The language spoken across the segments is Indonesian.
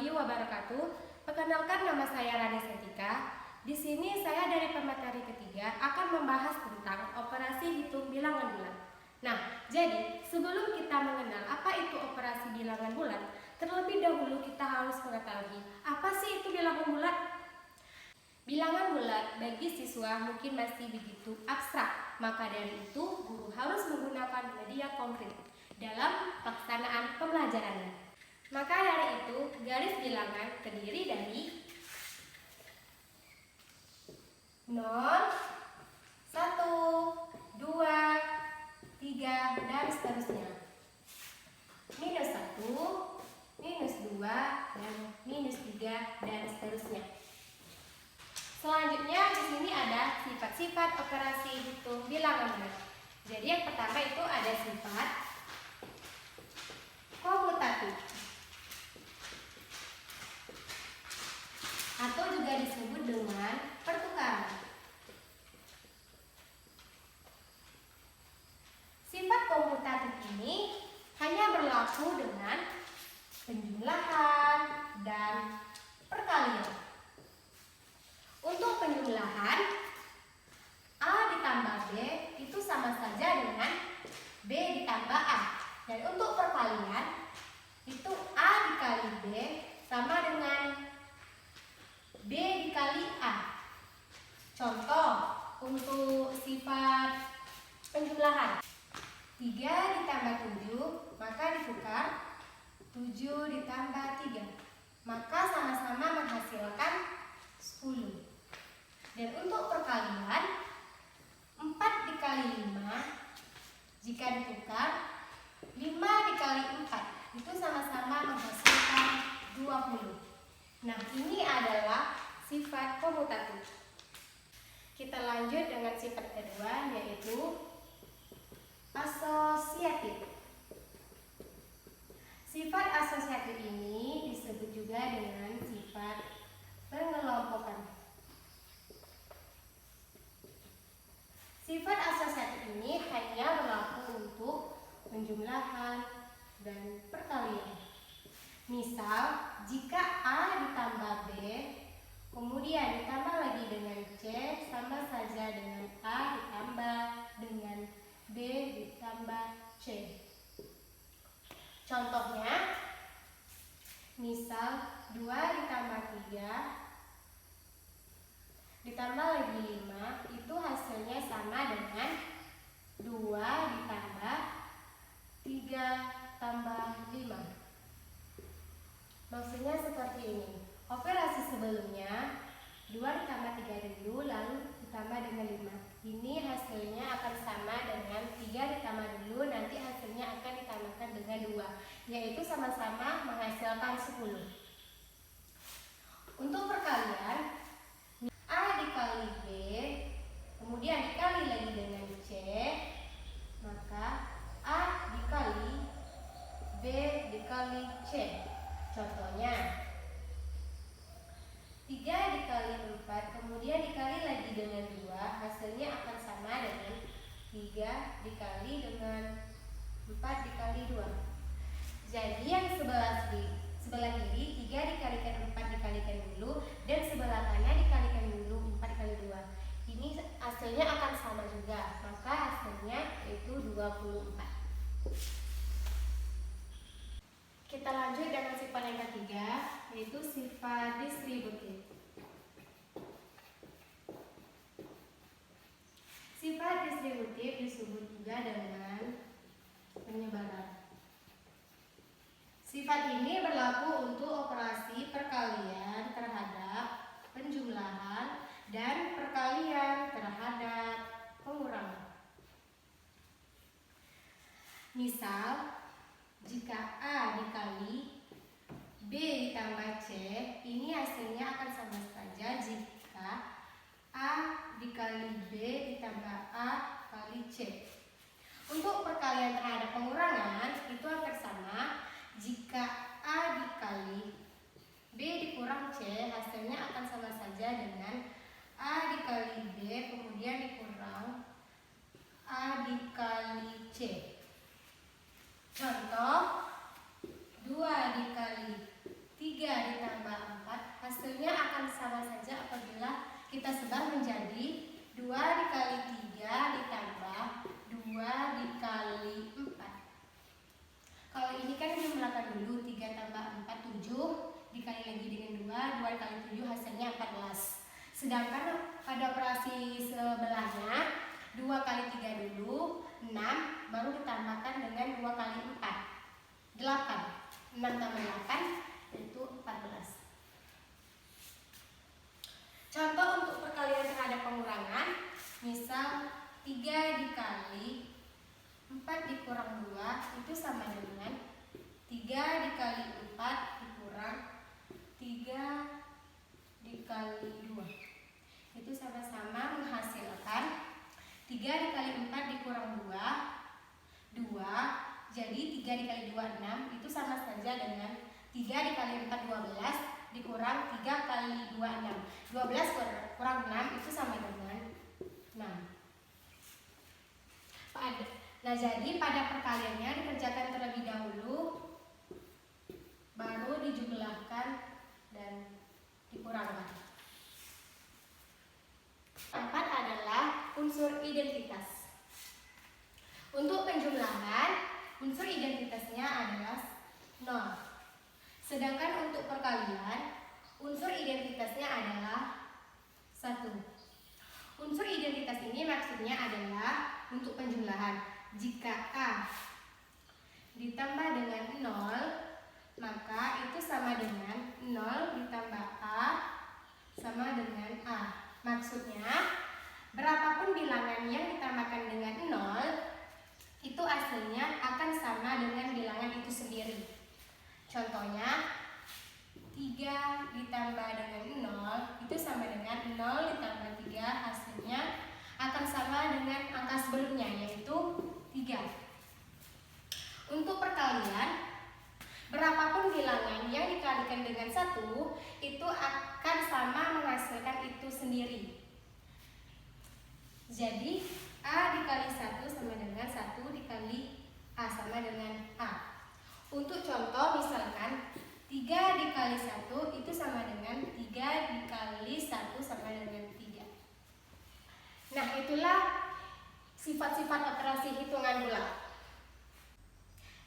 warahmatullahi wabarakatuh. Perkenalkan, nama saya Rani Setika. Di sini saya dari pemateri ketiga akan membahas tentang operasi hitung bilangan bulat. Nah, jadi sebelum kita mengenal apa itu operasi bilangan bulat, terlebih dahulu kita harus mengetahui apa sih itu bilangan bulat. Bilangan bulat bagi siswa mungkin masih begitu abstrak, maka dari itu guru harus menggunakan media konkret dalam pelaksanaan pembelajarannya. Maka dari itu, garis bilangan terdiri dari 0, 1, 2, 3, dan seterusnya. Minus 1, minus 2, dan minus 3, dan seterusnya. Selanjutnya di sini ada sifat-sifat operasi hitung bilangan bulat. Jadi yang pertama itu ada sifat komutatif atau juga disebut dengan pertukaran. Sifat komutatif ini hanya berlaku dengan penjumlahan dan perkalian. Untuk penjumlahan, A ditambah B itu sama saja dengan B ditambah A. Dan untuk perkalian, itu A dikali B sama dengan B dikali A. Contoh untuk sifat penjumlahan, 3 ditambah 7 maka ditukar 7 ditambah 3, maka sama-sama menghasilkan 10. Dan untuk perkalian, 4 dikali 5 jika ditukar 5 dikali 4 itu sama-sama menghasilkan 20. Nah, ini adalah sifat komutatif. Kita lanjut dengan sifat kedua, yaitu asosiatif. Sifat asosiatif ini disebut juga dengan sifat pengelompokan. Sifat asosiatif ini hanya berlaku untuk penjumlahan dan perkalian. Misal, jika A ditambah B, kemudian ditambah lagi dengan C, sama saja dengan A ditambah dengan B ditambah C. Contohnya, misal 2 ditambah 3 ditambah lagi 5, itu hasilnya sama dengan 2 ditambah 3 tambah 5. Maksudnya seperti ini. Operasi sebelumnya 2 ditambah 3 dulu, lalu ditambah dengan 5. Ini hasilnya akan sama dengan 3 ditambah dulu, nanti hasilnya akan ditambahkan dengan 2, yaitu sama-sama menghasilkan 10. Untuk perkalian, A dikali B, kemudian dikali lagi dengan C, maka A dikali B dikali C. Contohnya, 3 dikali 4, kemudian dikali lagi dengan 2, hasilnya akan sama dengan 3 dikali dengan 4 dikali 2. Jadi yang sebelah kiri 3 dikalikan 4 dikalikan dulu, dan sebelah kanan dikalikan dulu 4 dikali 2. Ini hasilnya akan sama juga, maka hasilnya yaitu 24. Kita lanjut dengan sifat yang ketiga, yaitu sifat distributif. Sifat distributif disebut juga dengan penyebaran. Sifat ini berlaku untuk operasi perkalian terhadap penjumlahan dan perkalian terhadap pengurangan. Misal, jika A dikali B ditambah C, ini hasilnya akan sama saja jika A dikali B ditambah A kali C. Untuk perkalian terhadap pengurangan, itu akan sama jika A dikali B dikurang C, hasilnya akan sama saja dengan A dikali B kemudian dikurang A dikali C. Contoh, 2 dikali 3 3 ditambah 4 hasilnya akan sama saja apabila kita sebar menjadi 2 dikali 3 ditambah 2 dikali 4. Kalau ini kan dijumlahkan dulu, 3 tambah 4 7 dikali lagi dengan 2 dikali 7 hasilnya 14. Sedangkan pada operasi sebelahnya 2 kali 3 dulu 6 baru ditambahkan dengan 2 kali 4 8. 6 tambah 8 yaitu 14. Contoh untuk perkalian terhadap pengurangan, misal 3 dikali 4 dikurang 2 itu sama dengan 3 dikali 4 dikurang 3 dikali 2. Itu sama-sama menghasilkan 3 dikali 4 dikurang 2 jadi 3 dikali 2 6. Itu sama saja dengan 3 dikali 4 12 dikurang 3 kali 2 6. 12 kurang 6 itu sama dengan 6. Nah, jadi pada perkaliannya dikerjakan terlebih dahulu, baru dijumlahkan dan dikurangkan. 4 adalah unsur identitas. Untuk penjumlahan, unsur identitasnya adalah 0. Sedangkan untuk perkalian, unsur identitasnya adalah 1. Unsur identitas ini maksudnya adalah untuk penjumlahan. Jika A ditambah dengan 0, maka itu sama dengan 0 ditambah A sama dengan A. Maksudnya, berapapun bilangan yang ditambahkan dengan 0, itu hasilnya akan sama dengan bilangan itu sendiri. Contohnya, 3 ditambah dengan 0 itu sama dengan 0 ditambah 3, hasilnya akan sama dengan angka sebelumnya, yaitu 3. Untuk perkalian, berapapun bilangan yang dikalikan dengan 1 itu akan sama menghasilkan itu sendiri. Jadi A dikali 1 sama dengan 1 dikali A sama dengan A. Untuk contoh misalkan 3 dikali 1 itu sama dengan 3 dikali 1 sama dengan 3. Nah, itulah sifat-sifat operasi hitungan bulat.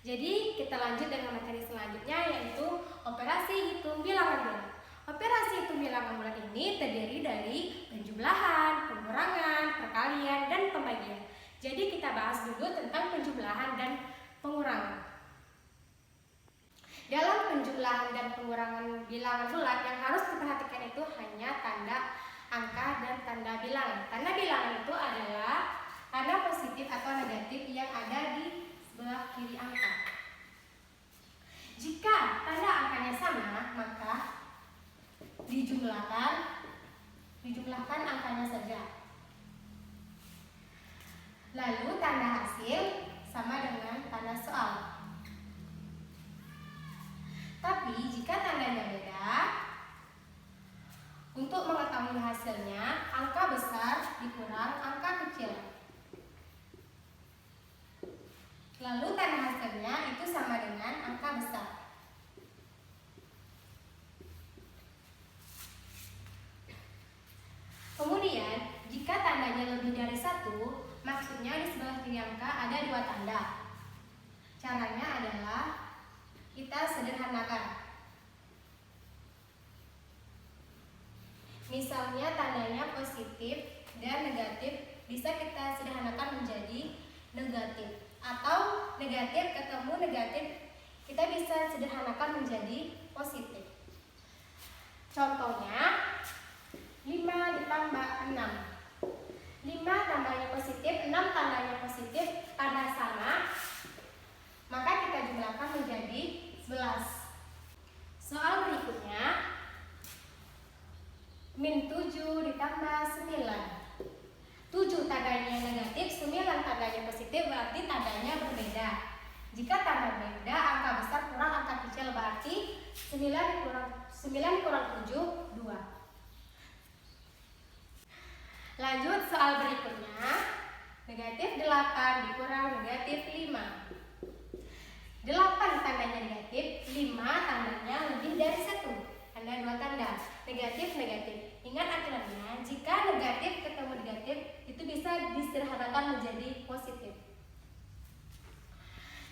Jadi kita lanjut dengan materi selanjutnya, yaitu operasi hitung bilangan bulat. Operasi hitung bilangan bulat ini terdiri dari penjumlahan, pengurangan, perkalian, dan pembagian. Jadi kita bahas dulu tentang penjumlahan dan pengurangan. Dalam penjumlahan dan pengurangan bilangan bulat yang harus diperhatikan itu hanya tanda angka dan tanda bilangan. Tanda bilangan itu adalah tanda positif atau negatif yang ada di sebelah kiri angka. Jika tanda angkanya sama, maka dijumlahkan angkanya saja. Lalu tanda hasil sama dengan tanda soal. Tapi jika tandanya beda, untuk mengetahui hasilnya, angka besar dikurang angka kecil. Lalu tanda hasilnya itu sama dengan angka besar. Kemudian, jika tandanya lebih dari 1, maksudnya di sebelah kiri angka ada 2 tanda. Caranya adalah kita sederhanakan. Misalnya tandanya positif dan negatif bisa kita sederhanakan menjadi negatif. Atau negatif ketemu negatif kita bisa sederhanakan menjadi positif. Contohnya 5 ditambah 6. 5 tandanya positif, 6 tandanya positif, tanda sama, maka kita jumlahkan menjadi 11. Soal berikutnya, min 7 ditambah 9. 7 tandanya negatif, 9 tandanya positif, berarti tandanya berbeda. Jika tanda berbeda, angka besar kurang angka kecil, berarti 9 kurang 7, 2. Lanjut soal berikutnya, negatif 8 dikurang negatif 5. 8 tandanya negatif, 5 tandanya lebih dari 1. Ingat aturannya, jika negatif ketemu negatif itu bisa disederhanakan menjadi positif.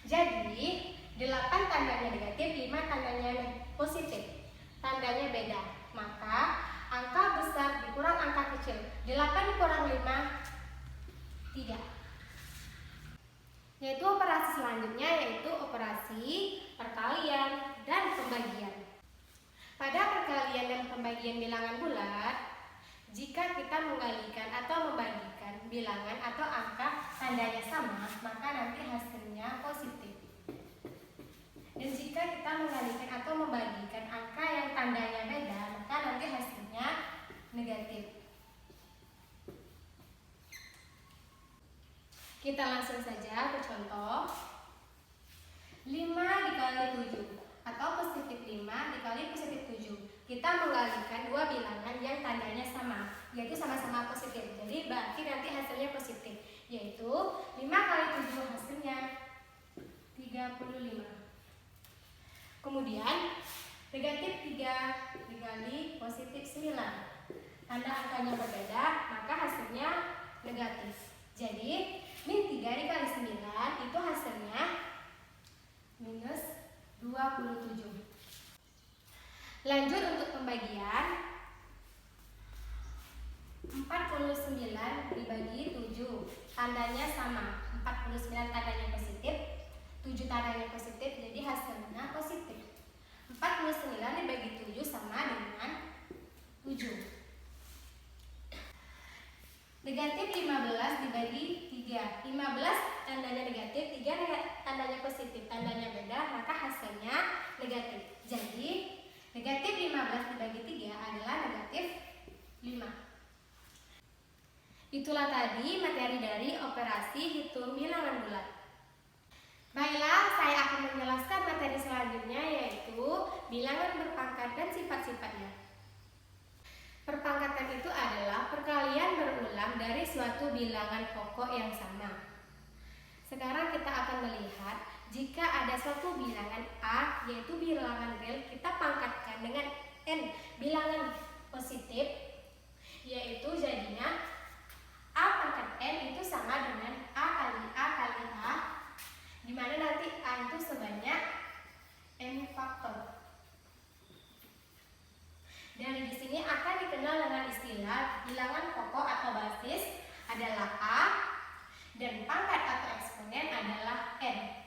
Jadi 8 tandanya negatif, 5 tandanya positif. Tandanya beda. Maka angka besar dikurang angka kecil. 8 kurang 5, 3. Yaitu operasi selanjutnya yaitu operasi perkalian dan pembagian. Pada perkalian dan pembagian bilangan bulat, jika kita mengalikan atau membagikan bilangan atau angka tandanya sama, maka nanti hasilnya positif. Dan jika kita mengalihkan atau membagikan angka yang tandanya beda, maka nanti hasilnya negatif. Kita langsung saja ke contoh. 5 dikali 7 atau positif 5 dikali positif 7. Kita mengalihkan dua bilangan yang tandanya sama, yaitu sama-sama positif. Jadi berarti nanti hasilnya positif, yaitu 5 kali 7 hasilnya 35. Kemudian negatif 3 dikali positif 9. Tanda angkanya berbeda, maka hasilnya negatif. Jadi min 3 dikali 9 itu hasilnya minus 27. Lanjut untuk pembagian. 49 dibagi 7. Tandanya sama. 49 tandanya positif, 7 tandanya positif, jadi hasilnya positif. 49 dibagi 7 sama dengan 7. Negatif 15 dibagi 3. 15 tandanya negatif, 3 tandanya positif. Tandanya beda, maka hasilnya negatif. Jadi negatif 15 dibagi 3 adalah negatif 5. Itulah tadi materi dari operasi hitung bilangan bulat. Baiklah, saya akan menjelaskan materi selanjutnya yaitu bilangan berpangkat dan sifat-sifatnya. Perpangkatan itu adalah perkalian berulang dari suatu bilangan pokok yang sama. Sekarang kita akan melihat jika ada suatu bilangan A, yaitu bilangan real, kita pangkatkan dengan N, bilangan positif, yaitu jadinya A pangkat N itu sama dengan A kali A, di mana nanti A itu sebanyak N faktor. Dari di sini akan dikenal dengan istilah bilangan pokok atau basis adalah A dan pangkat atau eksponen adalah N.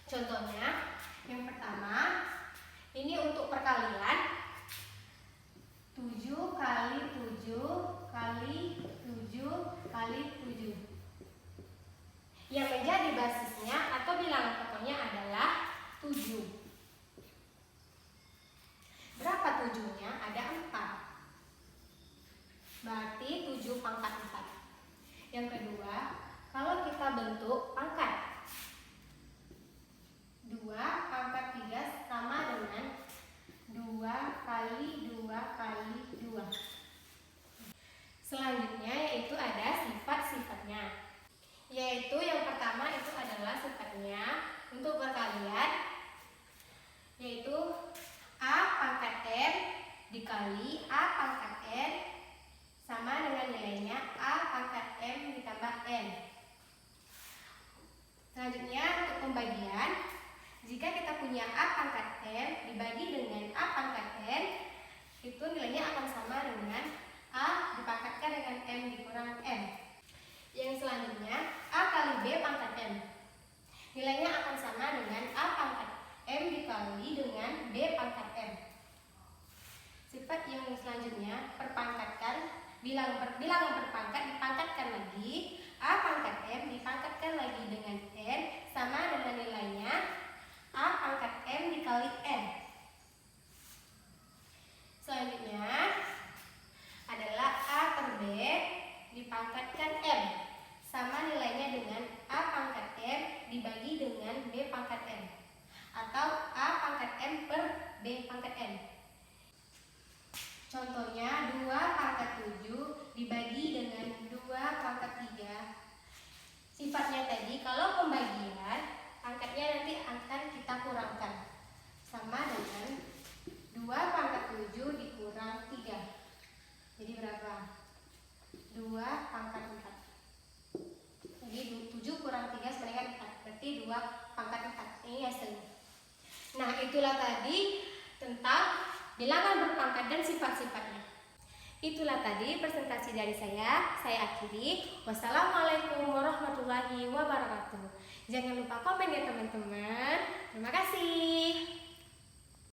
Contohnya, yang pertama ini untuk perkalian 7 kali 7 kali 7 kali 7. Yang menjadi basisnya atau bilangan pokoknya adalah 7. Berapa 7-nya? Ada 4. Berarti 7 pangkat 4. Yang kedua, kalau kita bentuk pangkat 2 pangkat 3 sama dengan 2 kali 2 kali 2. Selanjutnya yaitu ada sifat-sifatnya. Yaitu yang pertama itu adalah sifatnya untuk perkalian, yaitu A pangkat N dikali A pangkat N sama dengan nilainya A pangkat M ditambah N. Selanjutnya untuk pembagian, jika kita punya A pangkat M dibagi dengan A pangkat N, itu nilainya akan sama dengan A dipangkatkan dengan M dikurang M. Yang selanjutnya A kali B pangkat M, nilainya akan sama dengan A pangkat M dikali dengan B pangkat M. Sifat yang selanjutnya perpangkatkan, bilangan berpangkat dipangkatkan lagi, A pangkat M dipangkatkan lagi dengan N sama dengan nilainya A pangkat M dikali N. Selanjutnya adalah A per B dipangkatkan M sama nilainya dengan A pangkat M dibagi dengan B pangkat M, atau A pangkat M per B pangkat M. Contohnya 2 pangkat 7 dibagi dengan 2 pangkat 3. Sifatnya tadi kalau pembagian pangkatnya nanti akan kita kurangkan, sama dengan 2 pangkat 7 dikurang 3. Jadi 2 pangkat 4. Jadi 7 kurang 3 sama dengan 4, berarti 2 pangkat 4. Ini hasilnya. Nah, itulah tadi tentang bilangan berpangkat dan sifat-sifatnya. Itulah tadi presentasi dari saya. Saya akhiri. Wassalamualaikum warahmatullahi wabarakatuh. Jangan lupa komen ya teman-teman. Terima kasih.